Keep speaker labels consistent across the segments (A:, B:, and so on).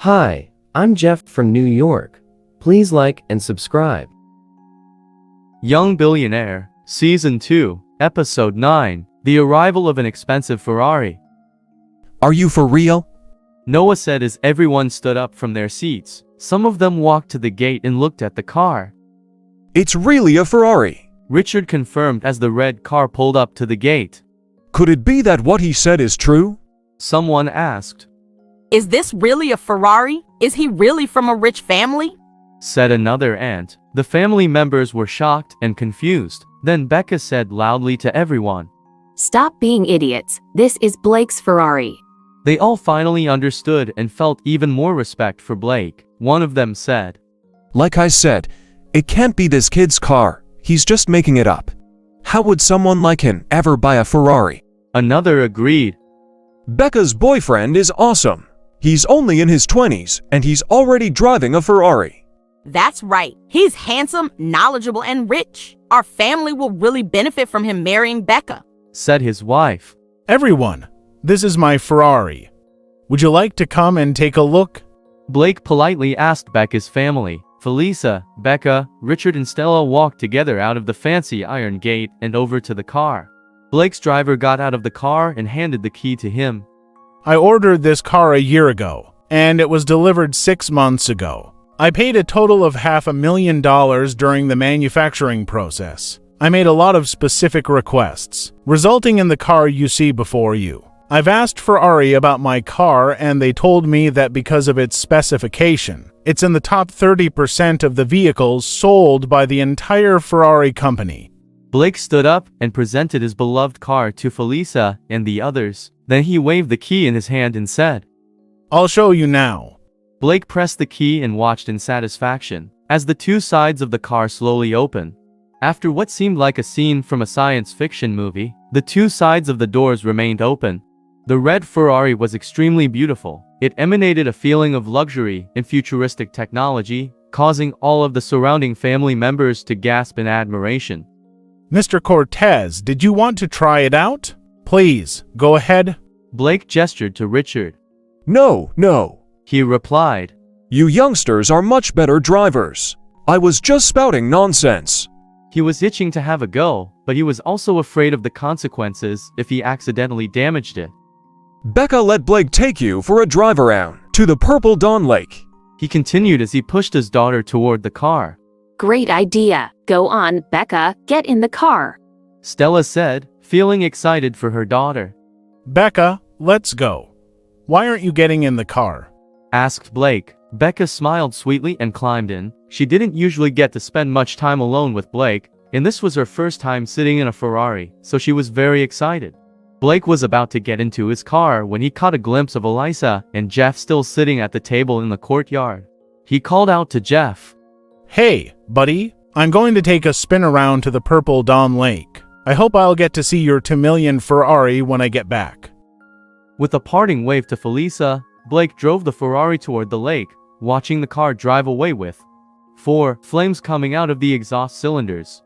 A: Hi, I'm Jeff from New York. Please like and subscribe.
B: Young Billionaire, Season 2, Episode 9, The Arrival of an Expensive Ferrari.
C: Are you for real?
B: Noah said as everyone stood up from their seats. Some of them walked to the gate and looked at the car.
C: It's really a Ferrari.
B: Richard confirmed as the red car pulled up to the gate.
C: Could it be that what he said is true?
B: Someone asked.
D: Is this really a Ferrari? Is he really from a rich family?
B: Said another aunt. The family members were shocked and confused. Then Becca said loudly to everyone.
E: Stop being idiots. This is Blake's Ferrari.
B: They all finally understood and felt even more respect for Blake. One of them said,
C: Like I said, it can't be this kid's car. He's just making it up. How would someone like him ever buy a Ferrari?
B: Another agreed.
C: Becca's boyfriend is awesome. He's only in his 20s, and he's already driving a Ferrari.
D: That's right. He's handsome, knowledgeable, and rich. Our family will really benefit from him marrying Becca,
B: said his wife.
F: Everyone, this is my Ferrari. Would you like to come and take a look?
B: Blake politely asked Becca's family. Felisa, Becca, Richard and Stella walked together out of the fancy iron gate and over to the car. Blake's driver got out of the car and handed the key to him.
F: I ordered this car a year ago, and it was delivered 6 months ago. I paid a total of $500,000 during the manufacturing process. I made a lot of specific requests, resulting in the car you see before you. I've asked Ferrari about my car, and they told me that because of its specification, it's in the top 30% of the vehicles sold by the entire Ferrari company.
B: Blake stood up and presented his beloved car to Felisa and the others. Then he waved the key in his hand and said,
F: I'll show you now.
B: Blake pressed the key and watched in satisfaction as the two sides of the car slowly opened. After what seemed like a scene from a science fiction movie, the two sides of the doors remained open. The red Ferrari was extremely beautiful. It emanated a feeling of luxury and futuristic technology, causing all of the surrounding family members to gasp in admiration.
F: Mr. Cortez, did you want to try it out? Please, go ahead.
B: Blake gestured to Richard.
C: No.
B: He replied.
C: You youngsters are much better drivers. I was just spouting nonsense.
B: He was itching to have a go, but he was also afraid of the consequences if he accidentally damaged it.
C: Becca, let Blake take you for a drive around to the Purple Dawn Lake.
B: He continued as he pushed his daughter toward the car.
E: Great idea. Go on, Becca. Get in the car.
B: Stella said, feeling excited for her daughter.
F: Becca, let's go. Why aren't you getting in the car?
B: Asked Blake. Becca smiled sweetly and climbed in. She didn't usually get to spend much time alone with Blake, and this was her first time sitting in a Ferrari, so she was very excited. Blake was about to get into his car when he caught a glimpse of Elisa and Jeff still sitting at the table in the courtyard. He called out to Jeff.
F: Hey, buddy, I'm going to take a spin around to the Purple Dawn Lake. I hope I'll get to see your 2 million Ferrari when I get back.
B: With a parting wave to Felisa, Blake drove the Ferrari toward the lake, watching the car drive away with 4 flames coming out of the exhaust cylinders.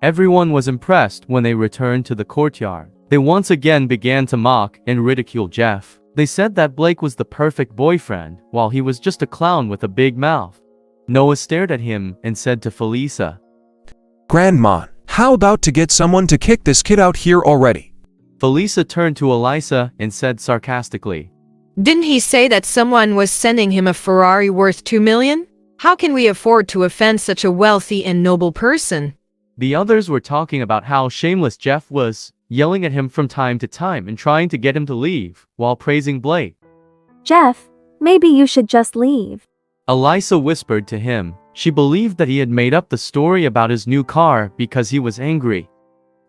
B: Everyone was impressed when they returned to the courtyard. They once again began to mock and ridicule Jeff. They said that Blake was the perfect boyfriend, while he was just a clown with a big mouth. Noah stared at him and said to Felisa,
C: Grandma, how about to get someone to kick this kid out here already?
B: Felisa turned to Elisa and said sarcastically,
G: Didn't he say that someone was sending him a Ferrari worth 2 million? How can we afford to offend such a wealthy and noble person?
B: The others were talking about how shameless Jeff was, yelling at him from time to time and trying to get him to leave, while praising Blake.
H: Jeff, maybe you should just leave.
B: Elisa whispered to him. She believed that he had made up the story about his new car because he was angry.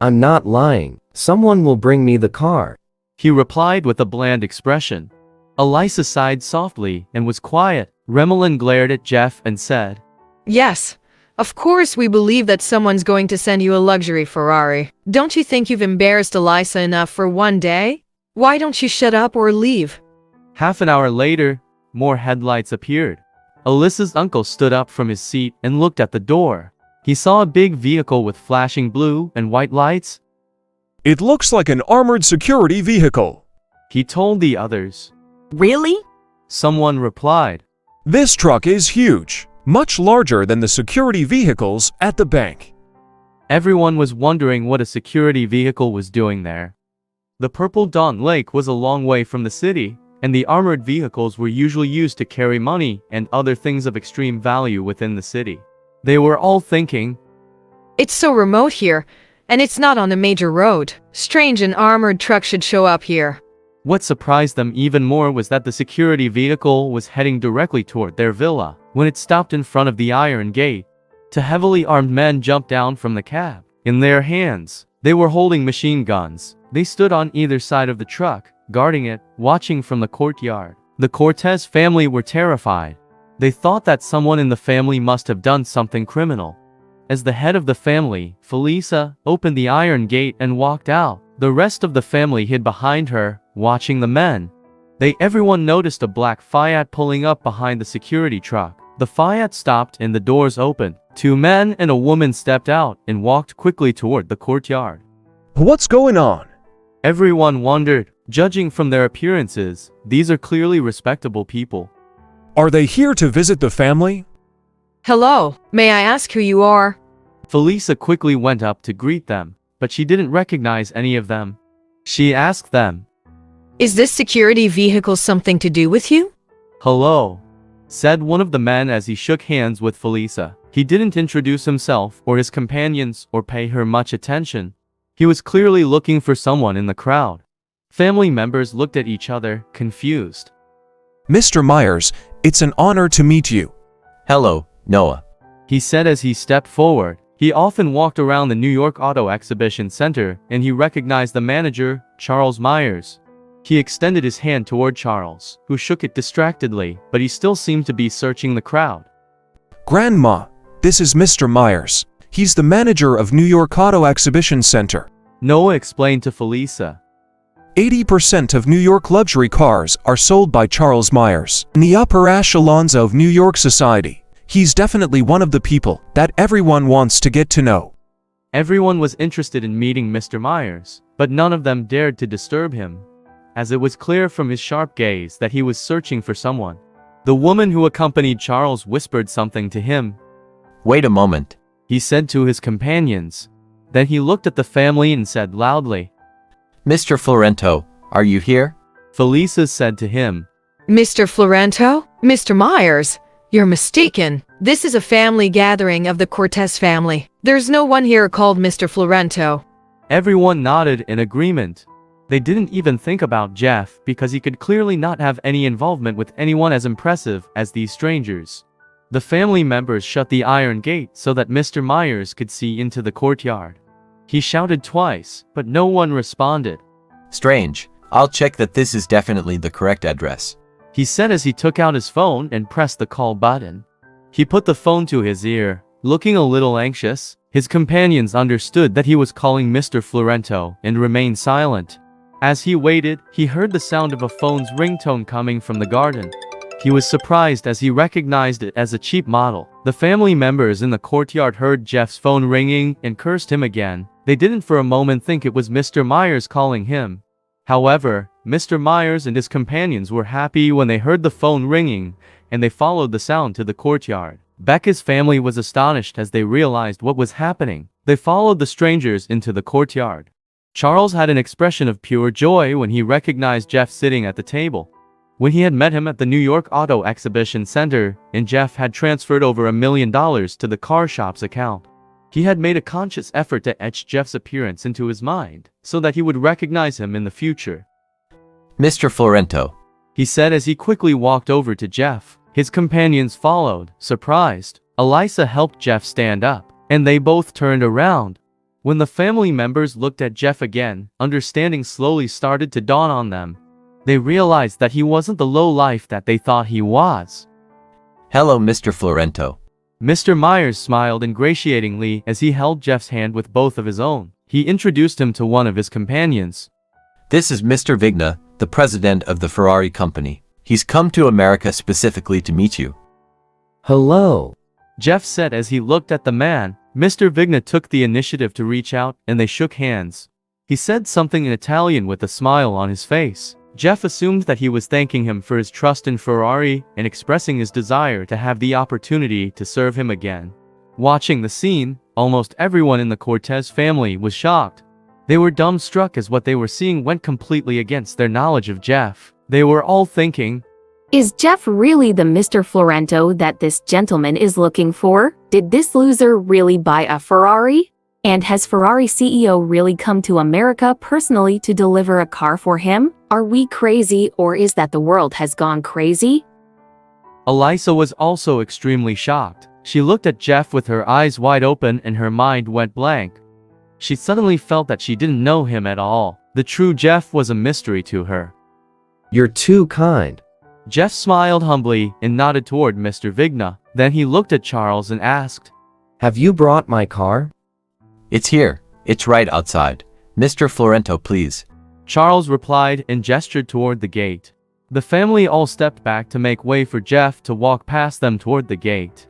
A: I'm not lying. Someone will bring me the car.
B: He replied with a bland expression. Elisa sighed softly and was quiet. Remelin glared at Jeff and said,
G: Yes, of course we believe that someone's going to send you a luxury Ferrari. Don't you think you've embarrassed Elisa enough for one day? Why don't you shut up or leave?
B: Half an hour later, more headlights appeared. Elisa's uncle stood up from his seat and looked at the door. He saw a big vehicle with flashing blue and white lights.
C: It looks like an armored security vehicle.
B: He told the others.
D: Really?
B: Someone replied.
C: This truck is huge, much larger than the security vehicles at the bank.
B: Everyone was wondering what a security vehicle was doing there. The Purple Dawn Lake was a long way from the city, and the armored vehicles were usually used to carry money and other things of extreme value within the city. They were all thinking,
G: It's so remote here, and it's not on a major road. Strange an armored truck should show up here.
B: What surprised them even more was that the security vehicle was heading directly toward their villa. When it stopped in front of the iron gate, two heavily armed men jumped down from the cab. In their hands, they were holding machine guns. They stood on either side of the truck, guarding it, watching from the courtyard. The Cortez family were terrified. They thought that someone in the family must have done something criminal. As the head of the family, Felisa opened the iron gate and walked out. The rest of the family hid behind her, watching the men. Everyone noticed a black Fiat pulling up behind the security truck. The Fiat stopped and the doors opened. Two men and a woman stepped out and walked quickly toward the courtyard.
C: What's going on?
B: Everyone wondered. Judging from their appearances, these are clearly respectable people.
C: Are they here to visit the family?
G: Hello, may I ask who you are?
B: Felisa quickly went up to greet them, but she didn't recognize any of them. She asked them,
G: Is this security vehicle something to do with you?
B: "Hello," said one of the men as he shook hands with Felisa. He didn't introduce himself or his companions or pay her much attention. He was clearly looking for someone in the crowd. Family members looked at each other, confused.
C: Mr. Myers, it's an honor to meet you.
I: Hello, Noah.
B: He said as he stepped forward. He often walked around the New York Auto Exhibition Center, and he recognized the manager, Charles Myers. He extended his hand toward Charles, who shook it distractedly, but he still seemed to be searching the crowd.
C: Grandma, this is Mr. Myers. He's the manager of New York Auto Exhibition Center.
B: Noah explained to Felisa.
C: 80% of New York luxury cars are sold by Charles Myers. In the upper echelons of New York society, he's definitely one of the people that everyone wants to get to know.
B: Everyone was interested in meeting Mr. Myers, but none of them dared to disturb him, as it was clear from his sharp gaze that he was searching for someone. The woman who accompanied Charles whispered something to him.
I: Wait a moment,
B: He said to his companions. Then he looked at the family and said loudly,
I: Mr. Florento, are you here?
B: Felisa said to him,
G: Mr. Florento? Mr. Myers? You're mistaken. This is a family gathering of the Cortez family. There's no one here called Mr. Florento.
B: Everyone nodded in agreement. They didn't even think about Jeff because he could clearly not have any involvement with anyone as impressive as these strangers. The family members shut the iron gate so that Mr. Myers could see into the courtyard. He shouted twice, but no one responded.
I: Strange. I'll check that this is definitely the correct address.
B: He said as he took out his phone and pressed the call button. He put the phone to his ear, looking a little anxious. His companions understood that he was calling Mr. Florento and remained silent. As he waited, he heard the sound of a phone's ringtone coming from the garden. He was surprised as he recognized it as a cheap model. The family members in the courtyard heard Jeff's phone ringing and cursed him again. They didn't for a moment think it was Mr. Myers calling him. However, Mr. Myers and his companions were happy when they heard the phone ringing, and they followed the sound to the courtyard. Becca's family was astonished as they realized what was happening. They followed the strangers into the courtyard. Charles had an expression of pure joy when he recognized Jeff sitting at the table. When he had met him at the New York Auto Exhibition Center, and Jeff had transferred over $1 million to the car shop's account. He had made a conscious effort to etch Jeff's appearance into his mind, so that he would recognize him in the future.
I: Mr. Florento,
B: He said as he quickly walked over to Jeff. His companions followed, surprised. Elisa helped Jeff stand up, and they both turned around. When the family members looked at Jeff again, understanding slowly started to dawn on them. They realized that he wasn't the lowlife that they thought he was.
I: Hello, Mr. Florento.
B: Mr. Myers smiled ingratiatingly as he held Jeff's hand with both of his own. He introduced him to one of his companions.
I: This is Mr. Vigna, the president of the Ferrari company. He's come to America specifically to meet you.
A: Hello.
B: Jeff said as he looked at the man. Mr. Vigna took the initiative to reach out, and they shook hands. He said something in Italian with a smile on his face. Jeff assumed that he was thanking him for his trust in Ferrari and expressing his desire to have the opportunity to serve him again. Watching the scene, almost everyone in the Cortez family was shocked. They were dumbstruck as what they were seeing went completely against their knowledge of Jeff. They were all thinking,
E: Is Jeff really the Mr. Florento that this gentleman is looking for? Did this loser really buy a Ferrari? And has Ferrari CEO really come to America personally to deliver a car for him? Are we crazy, or is that the world has gone crazy?
B: Elisa was also extremely shocked. She looked at Jeff with her eyes wide open and her mind went blank. She suddenly felt that she didn't know him at all. The true Jeff was a mystery to her.
A: You're too kind.
B: Jeff smiled humbly and nodded toward Mr. Vigna. Then he looked at Charles and asked,
A: Have you brought my car?
I: It's here. It's right outside. Mr. Florento, please.
B: Charles replied and gestured toward the gate. The family all stepped back to make way for Jeff to walk past them toward the gate.